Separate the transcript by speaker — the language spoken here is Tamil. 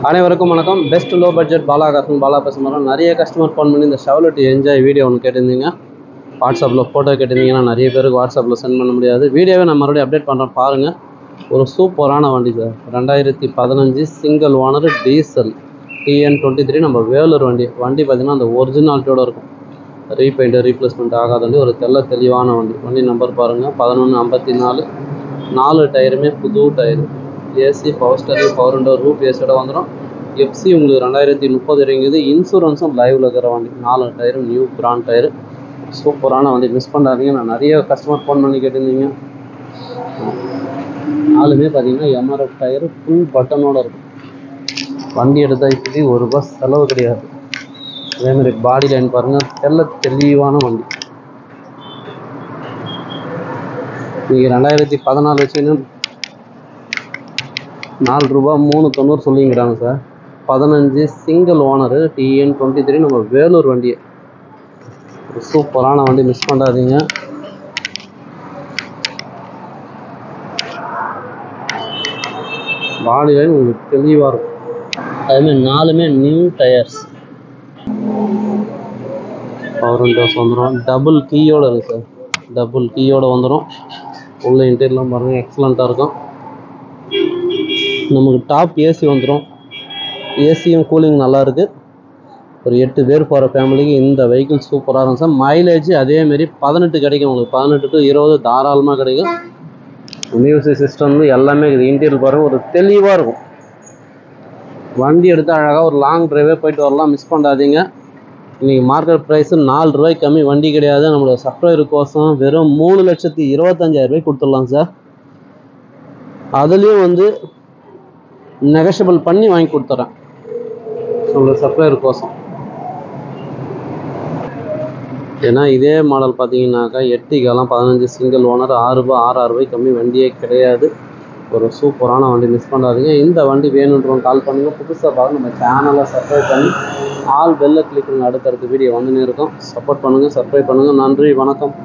Speaker 1: அனைவருக்கும் வணக்கம். பெஸ்ட் லோ பட்ஜெட் பாலாகாசன் பாலா பேசுகிறோம். நிறைய கஸ்டமர் ஃபோன் பண்ணி இந்த ஷெவர்லெட் என்ஜாய் வீடியோ ஒன்று கேட்டிருந்தீங்க. வாட்ஸ்அப்பில் ஃபோட்டோ கேட்டிருந்தீங்கன்னா நிறைய பேருக்கு வாட்ஸ்அப்பில் சென்ட் பண்ண முடியாது. வீடியோவை நான் மறுபடியும் அப்டேட் பண்ணுறேன் பாருங்கள். ஒரு சூப்பரான வண்டி sir. 2015 single owner diesel TN23 நம்ம வேலூர் வண்டி பார்த்திங்கன்னா அந்த ஒரிஜினாலிட்டியோடு இருக்கும். ரீபெயிண்ட் ரீப்ளேஸ்மெண்ட் ஆகாத வண்டி. ஒரு தெளிவான வண்டி நம்பர் பாருங்கள் 1154. 4 டயருமே புது tyre. AC power steering power window roof ஏசியோட வந்துடும். எஃப்சி உங்களுக்கு 2030 இறங்குது. இன்சூரன்ஸும் லைவில் இருக்கிற வண்டி. 4 டயரும் நியூ பிராண்ட் டயரு. சூப்பரான வண்டி, மிஸ் பண்ணாதீங்க. நான் நிறைய கஸ்டமர் ஃபோன் பண்ணி கேட்டிருந்தீங்க. நாலுமே பார்த்தீங்கன்னா MRF டயரு ஃபுல் பட்டனோடு இருக்கும். வண்டி எடுத்தால் இப்படி ₹1 செலவு கிடையாது. அதேமாதிரி பாடி லைன் பாருங்கள், தெளிவான வண்டி. நீங்கள் 2014 வச்சுன்னு ₹4 சொல்லிங்கிறாங்க சார். 15 சிங்கிள் ஓனரு TN23 நம்ம வேலூர் வண்டியை. சூப்பரான வண்டி, மிஸ் பண்ணாதீங்க. பாடி லைன் உங்களுக்கு தெளிவாக இருக்கும். அதுமாதிரி 4மே நியூ டயர்ஸ். பவர் விண்டோஸ் வந்துடும். டபுள் கீயோடு இருக்குது சார். டபுள் கீயோடு வந்துடும். உள்ள இன்டீரியர்லாம் பாருங்கள், எக்ஸலண்ட்டாக இருக்கும். நமக்கு டாப் ஏசி வந்துடும். ஏசியும் கூலிங் நல்லாயிருக்கு. ஒரு 8 பேர் போகிற ஃபேமிலிக்கு இந்த வெஹிக்கிள் சூப்பராக இருக்கும் சார். மைலேஜ் அதேமாரி 18 கிடைக்கும் உங்களுக்கு. 18 to 20 தாராளமாக கிடைக்கும். மியூசிக் சிஸ்டம் எல்லாமே இருக்குது. இன்டீரியர் பாருங்கள், ஒரு தெளிவாக இருக்கும். வண்டி எடுத்து அழகாக ஒரு லாங் ட்ரைவே போயிட்டு வரலாம். மிஸ் பண்ணாதீங்க. இன்றைக்கி மார்க்கெட் ப்ரைஸு ₹4 கம்மி வண்டி கிடையாது. நம்மளோட சப்ளையர் கோசம் வெறும் ₹3,25,000 கொடுத்துடலாம் சார். அதுலேயும் நெகஷியபிள் பண்ணி வாங்கி கொடுத்துட்றேன் நம்மளோட சப்ளையர் கோசம். ஏன்னா இதே மாடல் பார்த்தீங்கன்னாக்கா எர்டிகாலாம் 15 சிங்கிள் ஓனர் ₹6 கம்மி வண்டியே கிடையாது. ஒரு சூப்பரான வண்டி, மிஸ் பண்ணாதீங்க. இந்த வண்டி வேணுன்றவங்க கால் பண்ணுங்கள். புதுசாக பார்க்க நம்ம சேனலை சப்ஸ்கிரைப் பண்ணி ஆல் பெல்லை கிளிக் பண்ணுங்கள். அடுத்தடுத்த வீடியோ வந்துன்னு இருக்கும். சப்போர்ட் பண்ணுங்கள், சப்ஸ்கிரைப் பண்ணுங்கள். நன்றி, வணக்கம்.